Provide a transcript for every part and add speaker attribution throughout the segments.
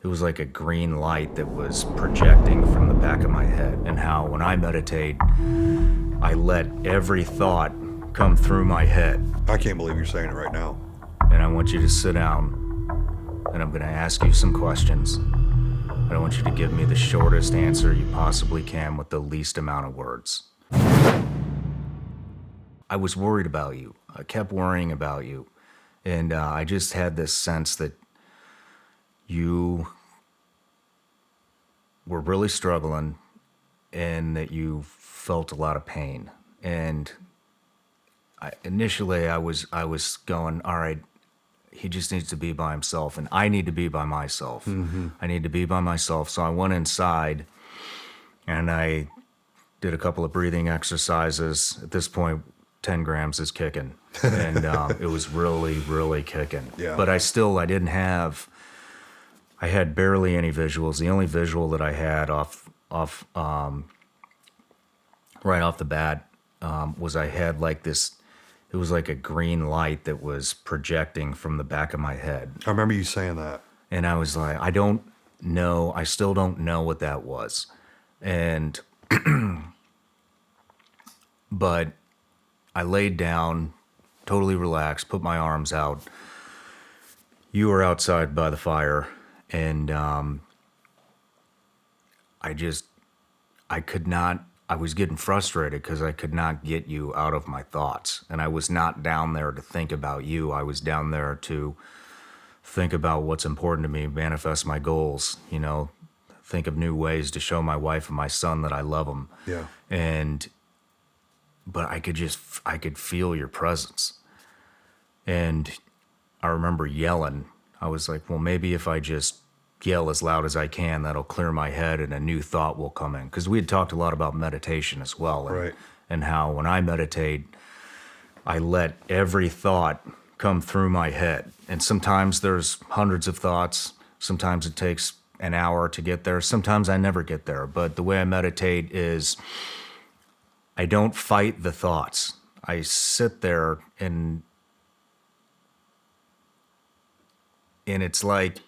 Speaker 1: it was like a green light that was projecting from the back of my head, and how when I meditate, I let every thought come through my head.
Speaker 2: I can't believe you're saying it right now.
Speaker 1: And I want you to sit down, and I'm going to ask you some questions. And I want you to give me the shortest answer you possibly can with the least amount of words. I was worried about you. I kept worrying about you. And I just had this sense that you were really struggling and that you felt a lot of pain. And initially I was going, all right, he just needs to be by himself, and I need to be by myself. Mm-hmm. I need to be by myself. So I went inside and I did a couple of breathing exercises. At this point, 10 grams is kicking. And it was really, really kicking.
Speaker 2: Yeah.
Speaker 1: But I had barely any visuals. The only visual that I had right off the bat was I had like this. It was like a green light that was projecting from the back of my head.
Speaker 2: I remember you saying that.
Speaker 1: And I was like, I still don't know what that was. And, but I laid down, totally relaxed, put my arms out. You were outside by the fire, and I was getting frustrated because I could not get you out of my thoughts. And I was not down there to think about you. I was down there to think about what's important to me, manifest my goals, think of new ways to show my wife and my son that I love them.
Speaker 2: Yeah.
Speaker 1: But I could feel your presence. And I remember yelling. I was like, well, maybe if I just yell as loud as I can, that'll clear my head and a new thought will come in. Because we had talked a lot about meditation as well.
Speaker 2: Right.
Speaker 1: And how when I meditate, I let every thought come through my head. And sometimes there's hundreds of thoughts. Sometimes it takes an hour to get there. Sometimes I never get there. But the way I meditate is I don't fight the thoughts. I sit there and it's like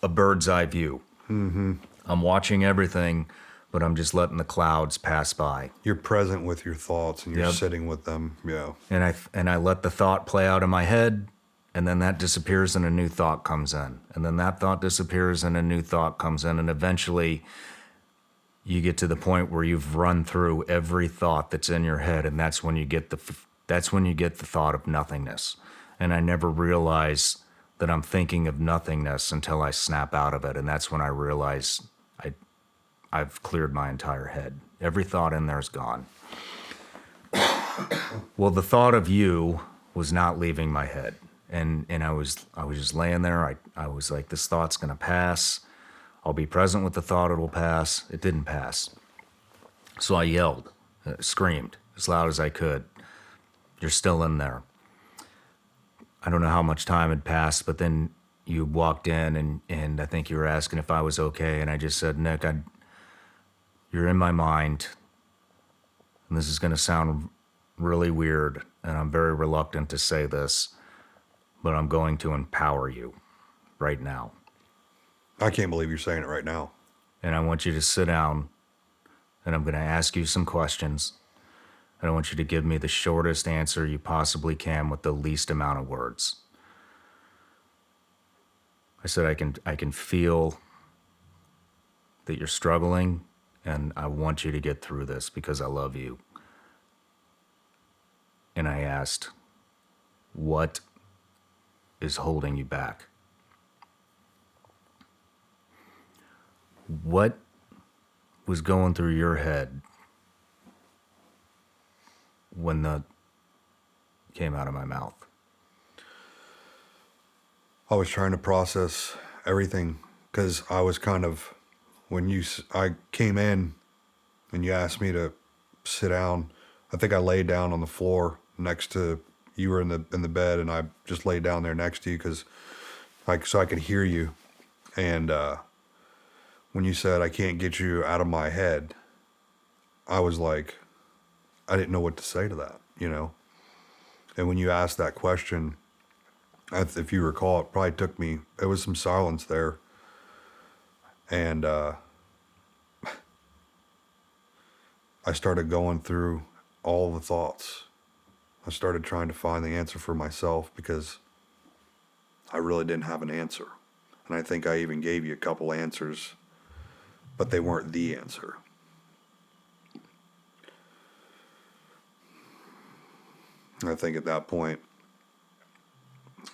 Speaker 1: a bird's eye view. Mm-hmm. I'm watching everything, but I'm just letting the clouds pass by.
Speaker 2: You're present with your thoughts and you're sitting with them. Yeah.
Speaker 1: And I let the thought play out in my head, and then that disappears and a new thought comes in. And then that thought disappears and a new thought comes in. And eventually you get to the point where you've run through every thought that's in your head, and that's when you get the thought of nothingness. And I never realize that I'm thinking of nothingness until I snap out of it. And that's when I realize I've cleared my entire head. Every thought in there is gone. Well, the thought of you was not leaving my head. And I was just laying there. I was like, this thought's gonna pass. I'll be present with the thought, it'll pass. It didn't pass. So I yelled, screamed as loud as I could. You're still in there. I don't know how much time had passed, but then you walked in and I think you were asking if I was okay. And I just said, Nick, you're in my mind. And this is going to sound really weird. And I'm very reluctant to say this, but I'm going to empower you right now.
Speaker 2: I can't believe you're saying it right now.
Speaker 1: And I want you to sit down, and I'm going to ask you some questions. And I want you to give me the shortest answer you possibly can with the least amount of words. I said, I can feel that you're struggling, and I want you to get through this because I love you. And I asked, what is holding you back? What was going through your head when that came out of my mouth?
Speaker 2: I was trying to process everything because I was kind of, I came in and you asked me to sit down. I think I laid down on the floor next to, you were in the bed, and I just laid down there next to you so I could hear you. And when you said, I can't get you out of my head, I was like, I didn't know what to say to that, And when you asked that question, if you recall, it probably took me, there was some silence there. And I started going through all the thoughts. I started trying to find the answer for myself because I really didn't have an answer. And I think I even gave you a couple answers, but they weren't the answer. I think at that point,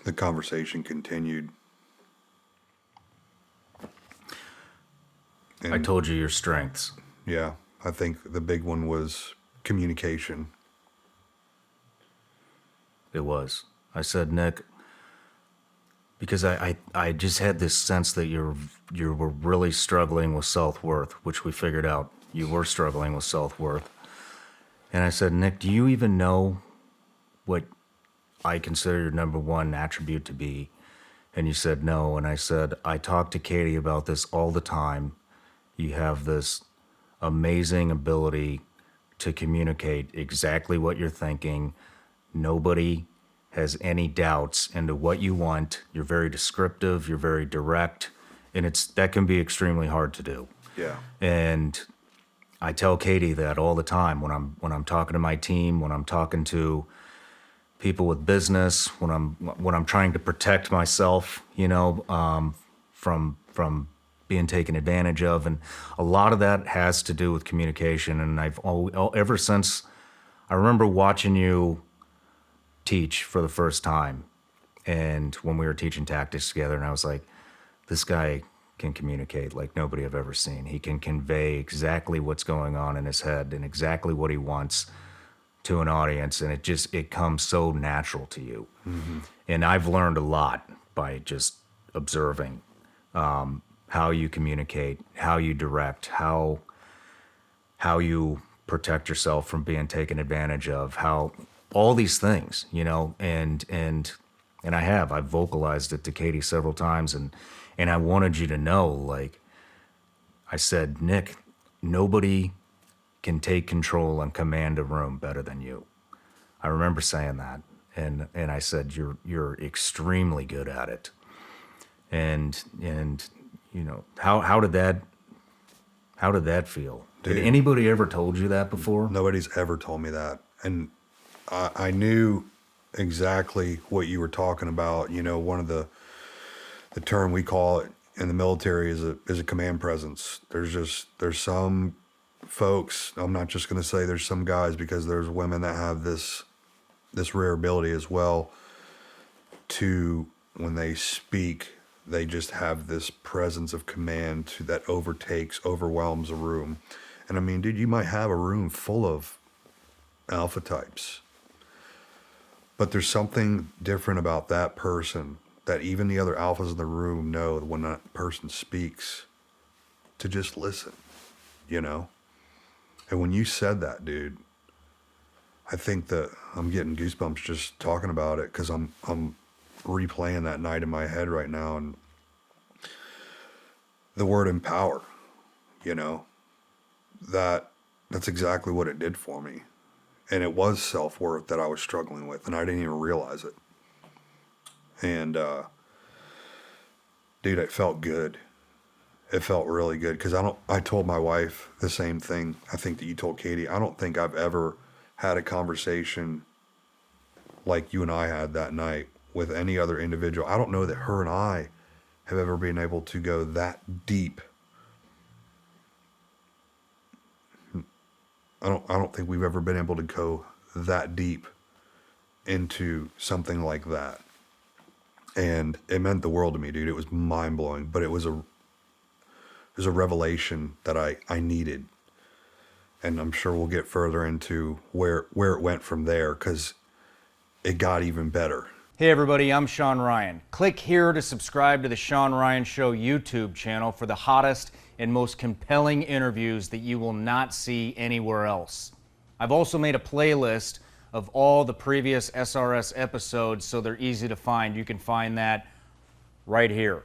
Speaker 2: the conversation continued. And
Speaker 1: I told you your strengths.
Speaker 2: yeah, I think the big one was communication.
Speaker 1: It was. I said, Nick, because I just had this sense that you were really struggling with self-worth, which we figured out you were struggling with self-worth. And I said, Nick, do you even know what I consider your number one attribute to be? And you said no. And I said, I talk to Katie about this all the time. You have this amazing ability to communicate exactly what you're thinking. Nobody has any doubts into what you want. You're very descriptive, you're very direct, and that can be extremely hard to do.
Speaker 2: Yeah.
Speaker 1: And I tell Katie that all the time when I'm talking to my team, when I'm talking to people with business, when I'm trying to protect myself, from being taken advantage of, and a lot of that has to do with communication. And ever since I remember watching you teach for the first time, and when we were teaching tactics together, and I was like, this guy can communicate like nobody I've ever seen. He can convey exactly what's going on in his head and exactly what he wants to an audience, and it comes so natural to you. Mm-hmm. And I've learned a lot by just observing how you communicate, how you direct, how you protect yourself from being taken advantage of, how all these things, and I've vocalized it to Katie several times, and I wanted you to know, like I said, Nick, nobody can take control and command a room better than you. I remember saying that, and I said you're extremely good at it. And how did that feel?
Speaker 2: Dude,
Speaker 1: Did anybody ever told you that before?
Speaker 2: Nobody's ever told me that. And I knew exactly what you were talking about. One of the term we call it in the military is a command presence. There's some folks, I'm not just going to say there's some guys, because there's women that have this rare ability as well to, when they speak, they just have this presence of command that overwhelms a room. And I mean, dude, you might have a room full of alpha types, but there's something different about that person that even the other alphas in the room know when that person speaks to just listen, And when you said that, dude, I think that I'm getting goosebumps just talking about it, because I'm replaying that night in my head right now, and the word empower, that's exactly what it did for me. And it was self-worth that I was struggling with, and I didn't even realize it. And dude, it felt good. It felt really good, because I told my wife the same thing I think that you told Katie. I don't think I've ever had a conversation like you and I had that night with any other individual. I don't know that her and I have ever been able to go that deep. I don't think we've ever been able to go that deep into something like that. And it meant the world to me, dude. It was mind blowing, but it was a revelation that I needed. And I'm sure we'll get further into where it went from there, because it got even better.
Speaker 3: Hey everybody, I'm Shawn Ryan. Click here to subscribe to the Shawn Ryan Show YouTube channel for the hottest and most compelling interviews that you will not see anywhere else. I've also made a playlist of all the previous SRS episodes, so they're easy to find. You can find that right here.